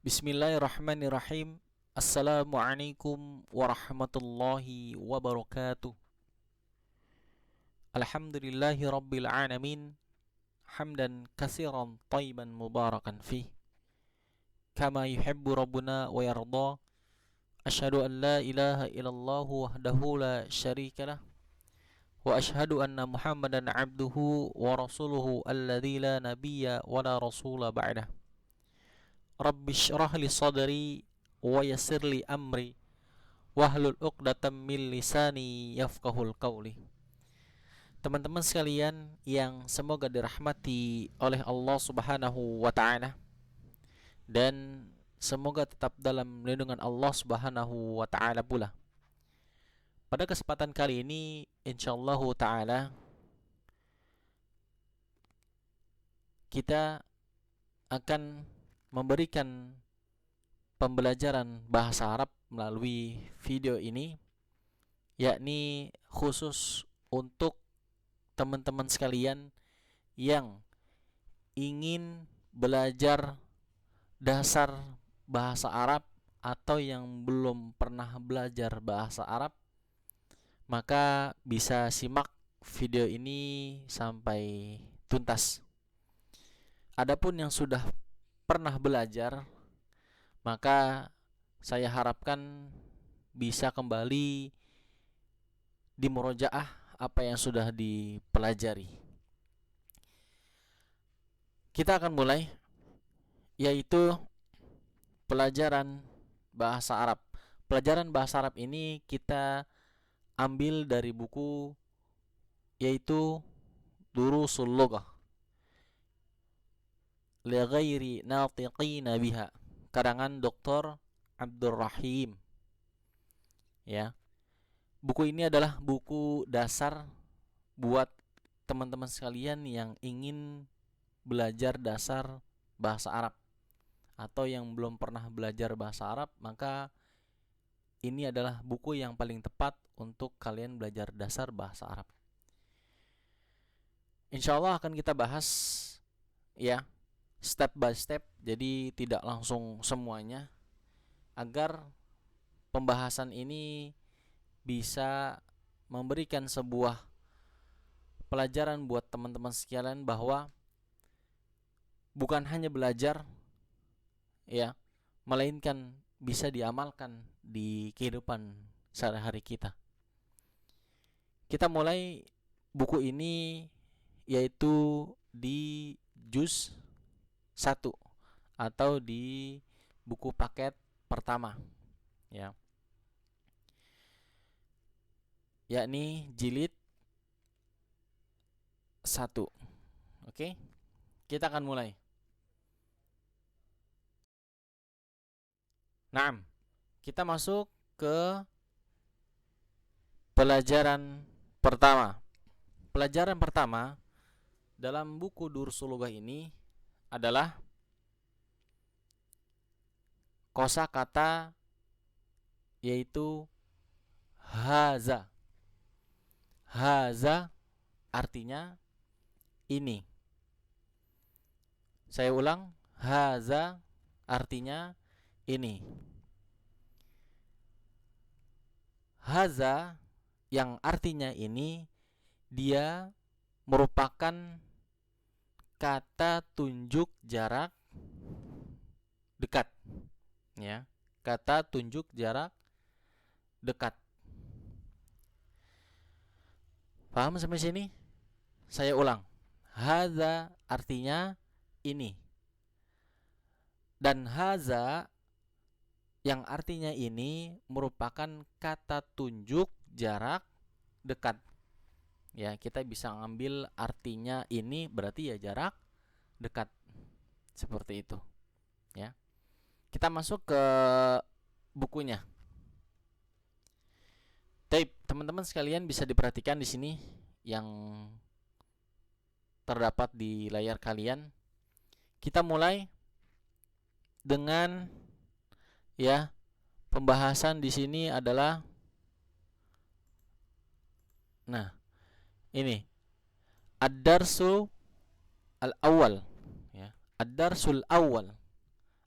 Bismillahirrahmanirrahim. Assalamualaikum warahmatullahi wabarakatuh. Alhamdulillahi rabbil alamin. Hamdan katsiran tayyiban mubarakan fih. Kama yuhibbu rabbuna wa yarda. Asyhadu an la ilaha illallah wahdahu la syarikalah. Wa asyhadu anna Muhammadan abduhu wa rasuluhu alladzi la nabiyya wa la rasula ba'dah. Rabbi syrah li sadri wa yassir li amri wahlul 'uqdatam min lisani yafqahul qawli. Teman-teman sekalian yang semoga dirahmati oleh Allah Subhanahu wa taala dan semoga tetap dalam lindungan Allah Subhanahu wa taala pula. Pada kesempatan kali ini insyaallah taala kita akan memberikan pembelajaran bahasa Arab melalui video ini, yakni khusus untuk teman-teman sekalian yang ingin belajar dasar bahasa Arab atau yang belum pernah belajar bahasa Arab, maka bisa simak video ini sampai tuntas. Adapun yang sudah pernah belajar, maka saya harapkan bisa kembali di murojaah apa yang sudah dipelajari. Kita akan mulai, yaitu pelajaran bahasa Arab. Pelajaran bahasa Arab ini kita ambil dari buku yaitu Durusul Lughah li ghairi natiqina biha, karangan Dr. Abdul Rahim. Ya. Buku ini adalah buku dasar buat teman-teman sekalian yang ingin belajar dasar bahasa Arab atau yang belum pernah belajar bahasa Arab, maka ini adalah buku yang paling tepat untuk kalian belajar dasar bahasa Arab. Insyaallah akan kita bahas ya step by step, jadi tidak langsung semuanya, agar pembahasan ini bisa memberikan sebuah pelajaran buat teman-teman sekalian bahwa bukan hanya belajar ya, melainkan bisa diamalkan di kehidupan sehari-hari kita. Kita mulai buku ini yaitu di juz 1 atau di buku paket pertama ya, yakni jilid 1. Oke, kita akan mulai. Nah, kita masuk ke pelajaran pertama. Pelajaran pertama dalam buku Durusul Lughah ini adalah kosakata yaitu haza. Haza artinya ini. Saya ulang, haza artinya ini. Haza yang artinya ini, dia merupakan kata tunjuk jarak dekat ya, kata tunjuk jarak dekat. Paham sampai sini? Saya ulang, haza artinya ini, dan haza yang artinya ini merupakan kata tunjuk jarak dekat. Ya, kita bisa ngambil artinya ini berarti ya jarak dekat. Seperti itu. Ya. Kita masuk ke bukunya. Tape, teman-teman sekalian bisa diperhatikan di sini yang terdapat di layar kalian. Kita mulai dengan ya, pembahasan di sini adalah ini ad-darsu al-awwal ya, ad-darsul awwal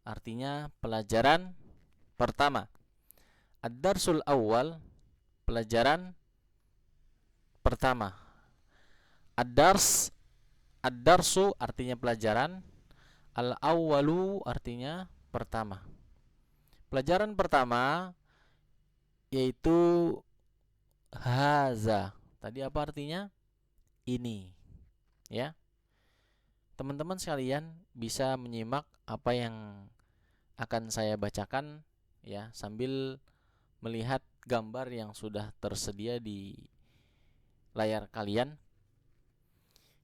artinya pelajaran pertama. Ad-darsul awal, pelajaran pertama. Ad-darsu artinya pelajaran, al-awwalu artinya pertama. Pelajaran pertama yaitu haza. Tadi apa artinya? Ini, ya. Teman-teman sekalian bisa menyimak apa yang akan saya bacakan ya, sambil melihat gambar yang sudah tersedia di layar kalian.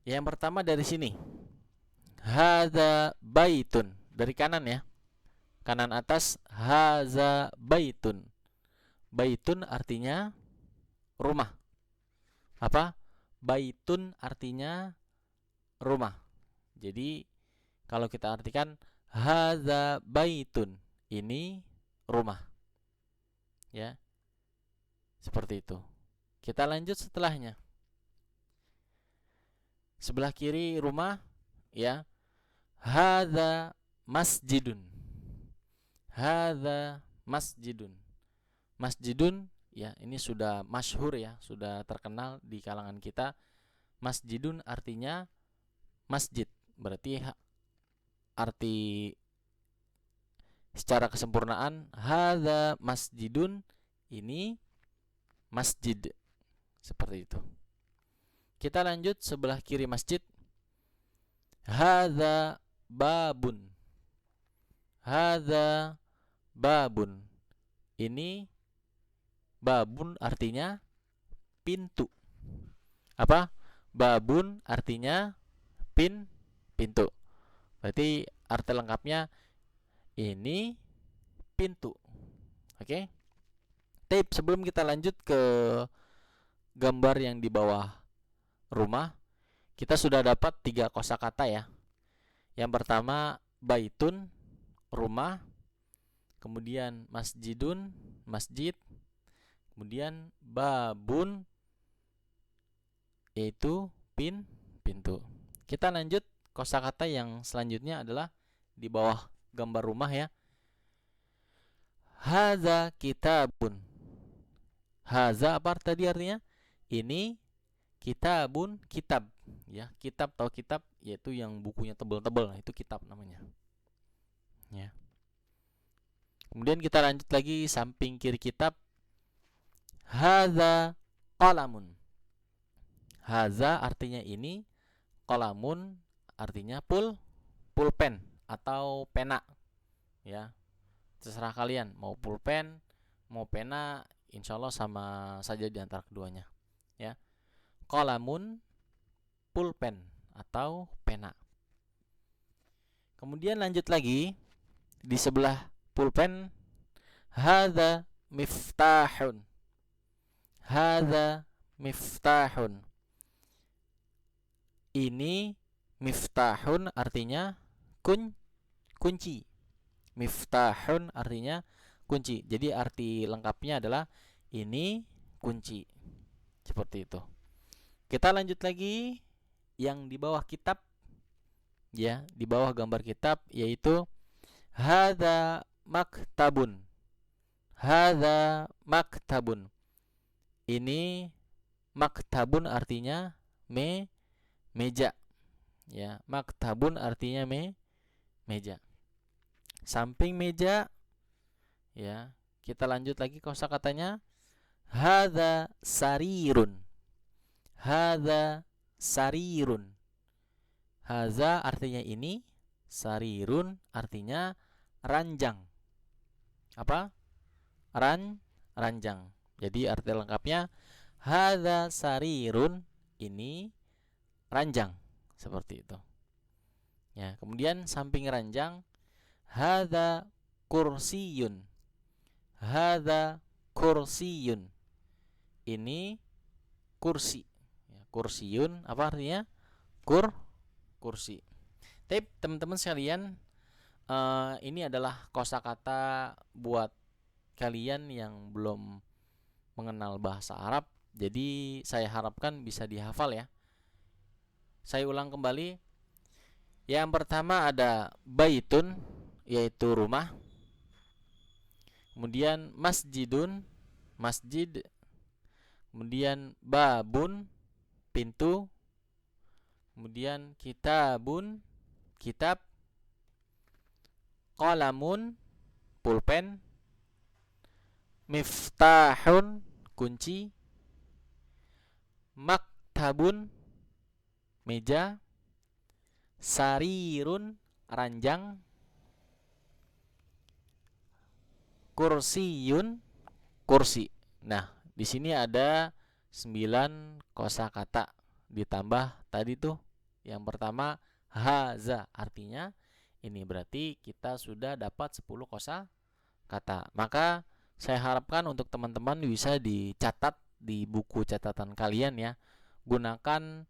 Yang pertama dari sini. Hadza baitun, dari kanan ya. Kanan atas, hadza baitun. Baitun artinya rumah. Apa? Baitun artinya rumah. Jadi kalau kita artikan hadza baitun, ini rumah. Ya. Seperti itu. Kita lanjut setelahnya. Sebelah kiri rumah, ya. Hadza masjidun. Hadza masjidun. Masjidun, ya, ini sudah masyhur ya, sudah terkenal di kalangan kita. Masjidun artinya masjid. Berarti arti secara kesempurnaan hadza masjidun, ini masjid. Seperti itu. Kita lanjut sebelah kiri masjid. Hadza babun. Hadza babun. Ini babun artinya pintu. Apa? Babun artinya pintu. Berarti arti lengkapnya ini pintu. Oke? Tapi sebelum kita lanjut ke gambar yang di bawah rumah, kita sudah dapat 3 kosakata ya. Yang pertama baitun, rumah. Kemudian masjidun, masjid. Kemudian babun, yaitu pintu. Kita lanjut, kosakata yang selanjutnya adalah di bawah gambar rumah ya. Hadza kitabun. Hadza apa tadi artinya? Ini kitabun, kitab ya. Kitab, tahu kitab, yaitu yang bukunya tebal-tebal, itu kitab namanya. Ya. Kemudian kita lanjut lagi samping kiri kitab. Hadza qalamun. Hadza artinya ini, qalamun artinya pulpen atau pena. Ya. Terserah kalian mau pulpen, mau pena, insyaallah sama saja di antara keduanya. Ya. Qalamun, pulpen atau pena. Kemudian lanjut lagi di sebelah pulpen, hadza miftahun. Hadza miftahun. Ini miftahun artinya kunci. Miftahun artinya kunci. Jadi arti lengkapnya adalah ini kunci. Seperti itu. Kita lanjut lagi yang di bawah kitab. Ya, di bawah gambar kitab, yaitu hadza maktabun. Hadza maktabun. Ini maktabun artinya meja. Ya, maktabun artinya meja. Samping meja, ya. Kita lanjut lagi kosakatanya. Hadza sarirun. Hadza sarirun. Hadza artinya ini, sarirun artinya ranjang. Apa? Ranjang. Jadi arti lengkapnya hadza sarirun, ini ranjang. Seperti itu. Ya, kemudian samping ranjang, hadza kursiyun. Hadza kursiyun. Ini kursi. Ya, kursiyun apa artinya? Kursi. Tapi teman-teman sekalian, ini adalah kosakata buat kalian yang belum mengenal bahasa Arab. Jadi saya harapkan bisa dihafal ya. Saya ulang kembali. Yang pertama ada baitun, yaitu rumah. Kemudian masjidun, masjid. Kemudian babun, pintu. Kemudian kitabun, kitab. Qalamun, pulpen. Miftahun, kunci. Maktabun, meja. Sarirun, ranjang. Kursiyun, kursi. Nah, di sini ada 9 kosakata ditambah tadi tuh. Yang pertama haza, artinya ini, berarti kita sudah dapat 10 kosakata. Maka saya harapkan untuk teman-teman bisa dicatat di buku catatan kalian ya. Gunakan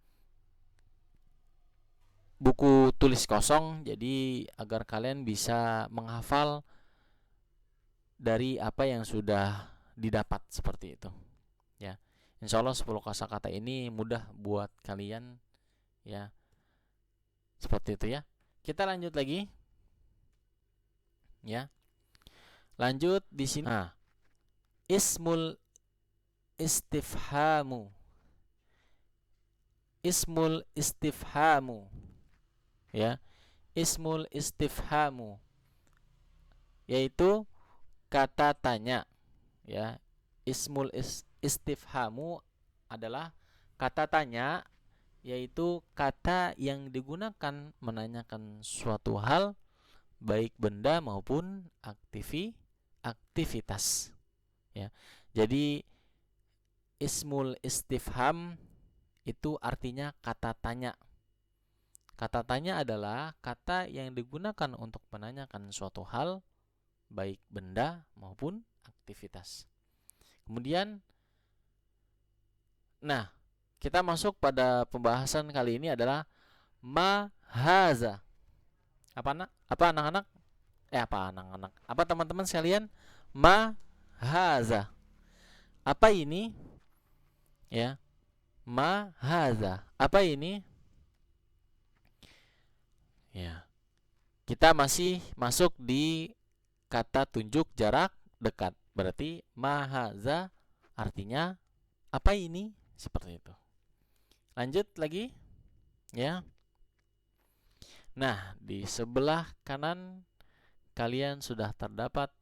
buku tulis kosong, jadi agar kalian bisa menghafal dari apa yang sudah didapat seperti itu ya. Insya Allah 10 kosakata ini mudah buat kalian ya, seperti itu ya. Kita lanjut lagi ya. Lanjut di sini. Nah, ismul istifhamu, ismul istifhamu ya. Ismul istifhamu yaitu kata tanya ya. Ismul istifhamu adalah kata tanya, yaitu kata yang digunakan menanyakan suatu hal, baik benda maupun aktivitas ya. Jadi ismul istifham itu artinya kata tanya. Kata tanya adalah kata yang digunakan untuk menanyakan suatu hal, baik benda maupun aktivitas. Kemudian, nah, kita masuk pada pembahasan kali ini adalah ma haza. Apa anak-anak? Apa anak-anak? Apa teman-teman sekalian? Ma haza. Apa ini? Ya. Ma haza. Apa ini? Ya. Kita masih masuk di kata tunjuk jarak dekat. Berarti ma haza artinya apa ini? Seperti itu. Lanjut lagi ya. Nah, di sebelah kanan kalian sudah terdapat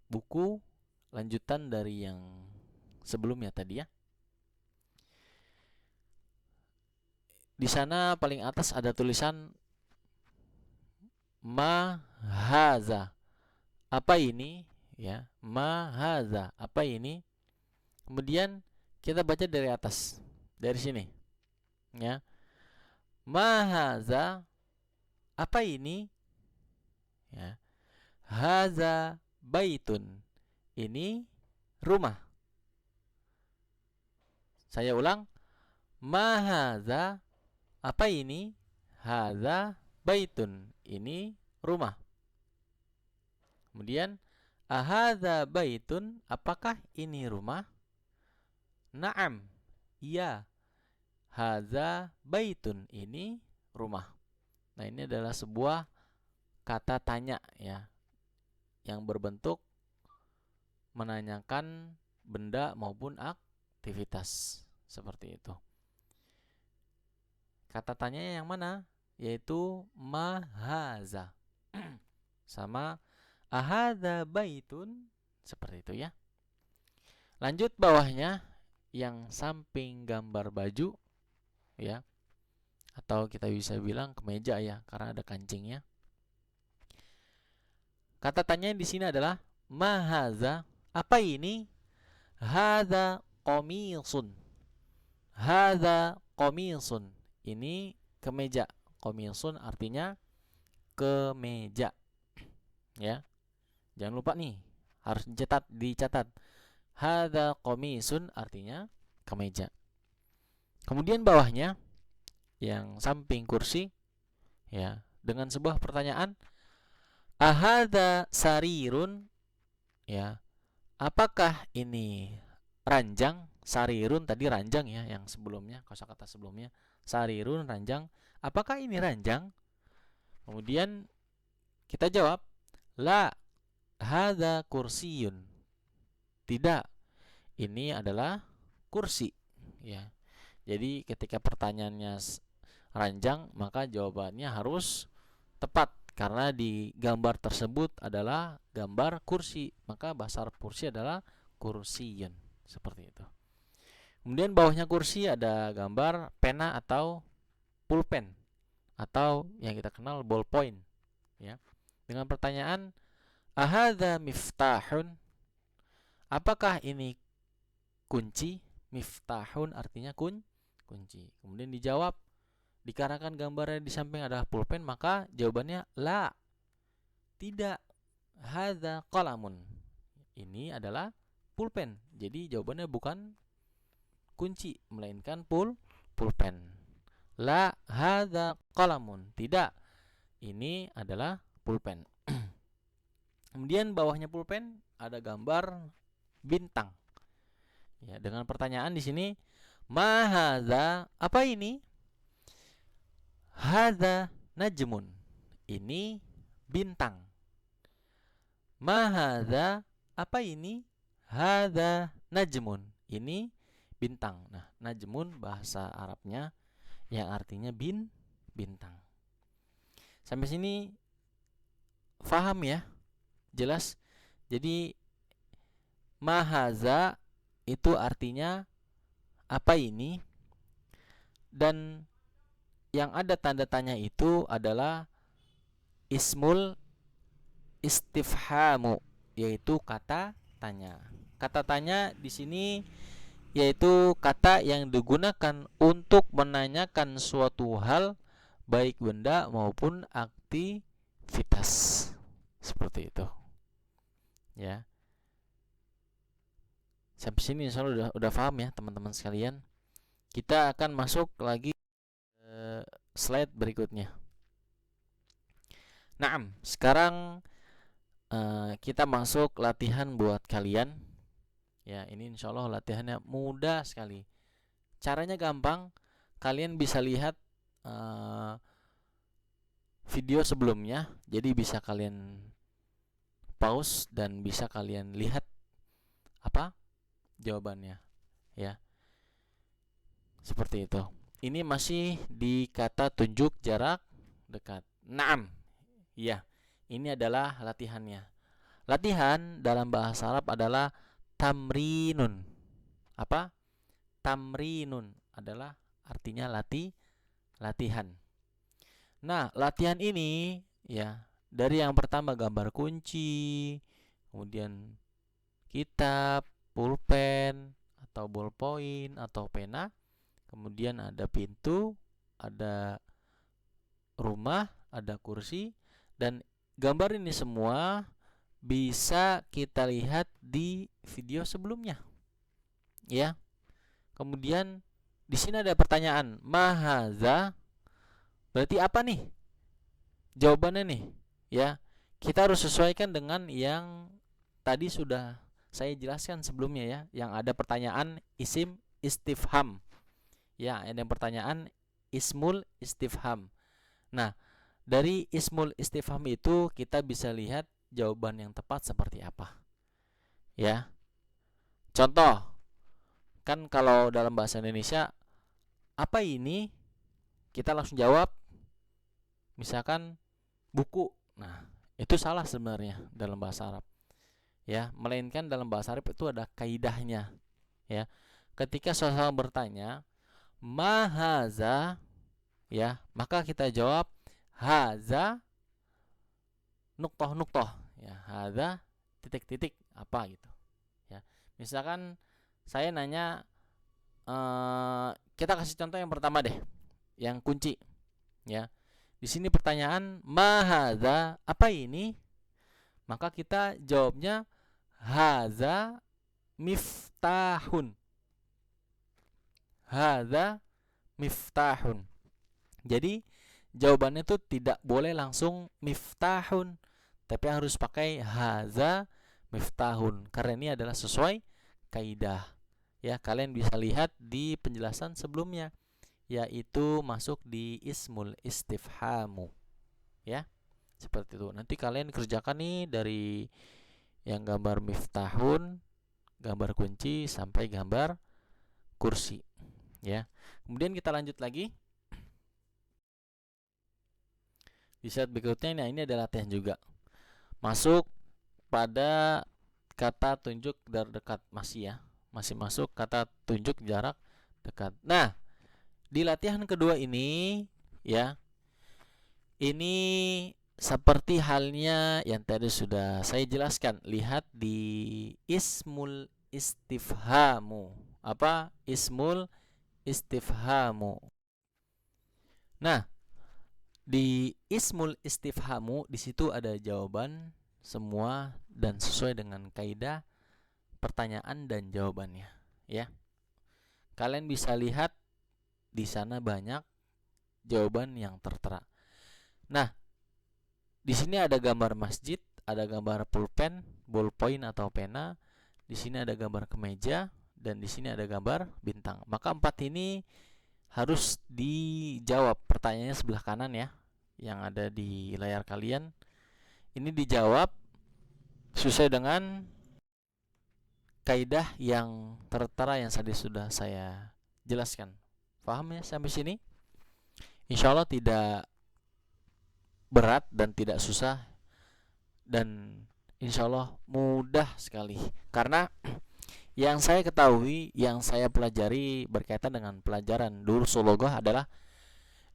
buku lanjutan dari yang sebelumnya tadi ya. Di sana paling atas ada tulisan ma haza. Apa ini? Ya, ma haza. Apa ini? Kemudian kita baca dari atas. Dari sini. Ya. Ma haza. Apa ini? Ya. Haza baitun. Ini rumah. Saya ulang. Ma haza. Apa ini? Haza baitun. Ini rumah. Kemudian ahadza baitun, apakah ini rumah? Naam. Iya. Hadza baitun, ini rumah. Nah, ini adalah sebuah kata tanya ya, yang berbentuk menanyakan benda maupun aktivitas, seperti itu. Kata tanya yang mana? Yaitu ma haza. Sama ahadza baitun, seperti itu ya. Lanjut bawahnya, yang samping gambar baju ya, atau kita bisa bilang kemeja ya, karena ada kancingnya. Kata tanya di sini adalah ma haza. Apa ini? Hadza qamisun. Hadza qamisun. Ini kemeja. Qamisun artinya kemeja. Ya. Jangan lupa nih, harus dicatat. Hadza qamisun artinya kemeja. Kemudian bawahnya yang samping kursi ya, dengan sebuah pertanyaan, ahadza sarirun, ya. Apakah ini ranjang? Sarirun tadi ranjang ya, yang sebelumnya, kosakata sebelumnya. Sarirun ranjang. Apakah ini ranjang? Kemudian kita jawab, la hadza kursiyun. Tidak, ini adalah kursi, ya. Jadi ketika pertanyaannya ranjang, maka jawabannya harus tepat karena di gambar tersebut adalah gambar kursi, maka bahasa Arab kursi adalah kursiyun, seperti itu. Kemudian bawahnya kursi ada gambar pena atau pulpen atau yang kita kenal ballpoint, ya. Dengan pertanyaan, ahadza miftahun? Apakah ini kunci? Miftahun artinya kunci. Kemudian dijawab, dikarenakan gambarnya di samping adalah pulpen, maka jawabannya la, tidak. Hadza qalamun. Ini adalah pulpen. Jadi jawabannya bukan kunci, melainkan pulpen. La hadza qalamun. Tidak, ini adalah pulpen. Kemudian bawahnya pulpen ada gambar bintang. Ya, dengan pertanyaan di sini, ma hadza? Apa ini? Hadza najmun. Ini bintang. Ma hadza? Apa ini? Hadza najmun. Ini bintang. Nah, najmun bahasa Arabnya yang artinya bintang. Sampai sini faham ya? Jelas? Jadi ma hadza itu artinya apa ini, dan yang ada tanda tanya itu adalah ismul istifhamu, yaitu kata tanya. Kata tanya di sini yaitu kata yang digunakan untuk menanyakan suatu hal, baik benda maupun aktivitas. Seperti itu. Ya. Sampai sini insya Allah udah paham ya teman-teman sekalian. Kita akan masuk lagi ke slide berikutnya. Naam, sekarang kita masuk latihan buat kalian. Ya, ini insya Allah latihannya mudah sekali. Caranya gampang. Kalian bisa lihat video sebelumnya. Jadi bisa kalian pause dan bisa kalian lihat apa jawabannya, ya. Seperti itu. Ini masih di kata tunjuk jarak dekat. Naam. Ya, ini adalah latihannya. Latihan dalam bahasa Arab adalah tamrinun. Apa? Tamrinun adalah artinya latihan. Nah, latihan ini ya, dari yang pertama gambar kunci, kemudian kitab, pulpen atau ballpoint atau pena, kemudian ada pintu, ada rumah, ada kursi, dan gambar ini semua bisa kita lihat di video sebelumnya. Ya. Kemudian di sini ada pertanyaan, mahaza? Berarti apa nih? Jawabannya nih, ya. Kita harus sesuaikan dengan yang tadi sudah saya jelaskan sebelumnya ya, yang ada pertanyaan isim istifham. Ya, ada pertanyaan ismul istifham. Nah, dari ismul istifham itu kita bisa lihat jawaban yang tepat seperti apa. Ya. Contoh, kan kalau dalam bahasa Indonesia, apa ini? Kita langsung jawab, misalkan buku. Nah, itu salah sebenarnya dalam bahasa Arab. Ya, melainkan dalam bahasa Arab itu ada kaidahnya. Ya. Ketika seseorang bertanya, mahaza, ya, maka kita jawab haza nuktoh, ya, haza titik-titik apa gitu, ya. Misalkan saya nanya, kita kasih contoh yang pertama deh, yang kunci, ya. Di sini pertanyaan mahaza, apa ini? Maka kita jawabnya haza miftahun. Haza miftahun. Jadi jawabannya itu tidak boleh langsung miftahun, tapi harus pakai haza miftahun, karena ini adalah sesuai kaidah. Ya, kalian bisa lihat di penjelasan sebelumnya, yaitu masuk di ismul istifhamu. ya. Seperti itu. Nanti kalian kerjakan nih dari yang gambar miftahun, gambar kunci sampai gambar kursi, ya. Kemudian kita lanjut lagi di slide berikutnya. Nah, ini adalah latihan juga. Masuk pada kata tunjuk jarak dekat, masih masuk kata tunjuk jarak dekat. Nah, di latihan kedua ini, ya, ini seperti halnya yang tadi sudah saya jelaskan. Lihat di ismul istifhamu. Apa? Ismul istifhamu. Nah, di ismul istifhamu di situ ada jawaban semua dan sesuai dengan kaidah pertanyaan dan jawabannya, ya. Kalian bisa lihat di sana banyak jawaban yang tertera. Nah, di sini ada gambar masjid, ada gambar pulpen, ballpoint atau pena. Di sini ada gambar kemeja dan di sini ada gambar bintang. Maka 4 ini harus dijawab. Pertanyaannya sebelah kanan, ya, yang ada di layar kalian. Ini dijawab sesuai dengan kaidah yang tertera yang tadi sudah saya jelaskan. Paham ya sampai sini? Insya Allah tidak berat dan tidak susah, dan insya Allah mudah sekali. Karena yang saya ketahui, yang saya pelajari berkaitan dengan pelajaran Durusul Loghah adalah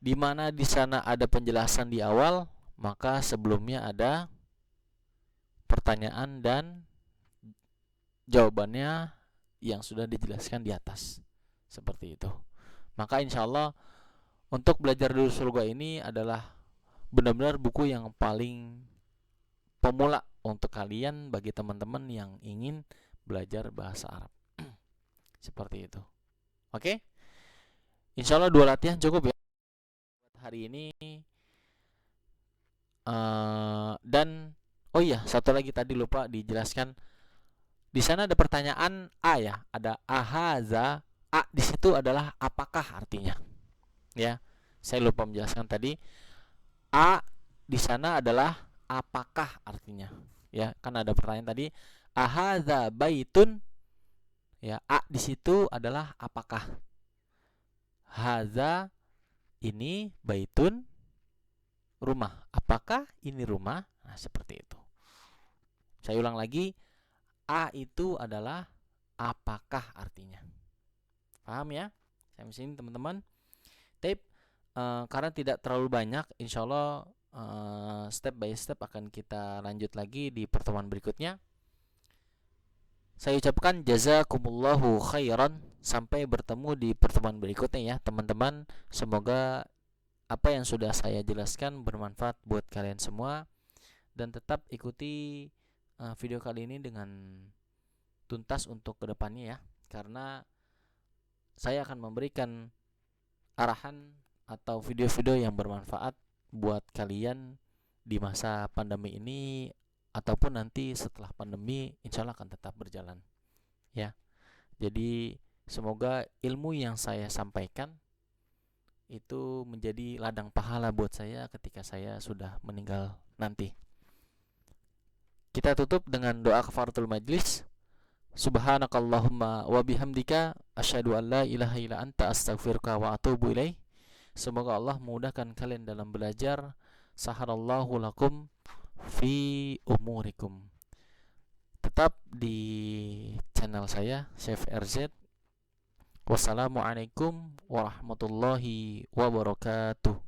di mana di sana ada penjelasan di awal, maka sebelumnya ada pertanyaan dan jawabannya yang sudah dijelaskan di atas. Seperti itu. Maka insya Allah untuk belajar Durusul Loghah ini adalah benar-benar buku yang paling pemula untuk kalian, bagi teman-teman yang ingin belajar bahasa Arab. Seperti itu. Oke? Insya Allah 2 latihan cukup, ya buat hari ini. Dan oh iya, satu lagi tadi lupa dijelaskan. Di sana ada pertanyaan A, ya, ada ahaza. A di situ adalah apakah artinya. Ya, saya lupa menjelaskan tadi. A di sana adalah apakah artinya. Ya, kan ada pertanyaan tadi, ahadza baitun. Ya, A di situ adalah apakah. Haza ini baitun, rumah. Apakah ini rumah? Nah, seperti itu. Saya ulang lagi, A itu adalah apakah artinya. Paham ya? Sampai sini teman-teman. Tape karena tidak terlalu banyak, insya Allah step by step akan kita lanjut lagi di pertemuan berikutnya. Saya ucapkan jazakumullahu khairan. Sampai bertemu di pertemuan berikutnya, ya teman-teman. Semoga apa yang sudah saya jelaskan bermanfaat buat kalian semua. Dan tetap ikuti video kali ini dengan tuntas untuk kedepannya, ya. Karena saya akan memberikan arahan atau video-video yang bermanfaat buat kalian di masa pandemi ini ataupun nanti setelah pandemi, insya Allah akan tetap berjalan, ya. Jadi semoga ilmu yang saya sampaikan itu menjadi ladang pahala buat saya ketika saya sudah meninggal nanti. Kita tutup dengan doa kafaratul majlis. Subhanakallahumma wa bihamdika asyhadu an la ilaha illa anta astaghfiruka wa atubu ilaih. Semoga Allah memudahkan kalian dalam belajar. Saharallahu lakum fi umurikum. Tetap di channel saya, Chef RZ. Wassalamualaikum warahmatullahi wabarakatuh.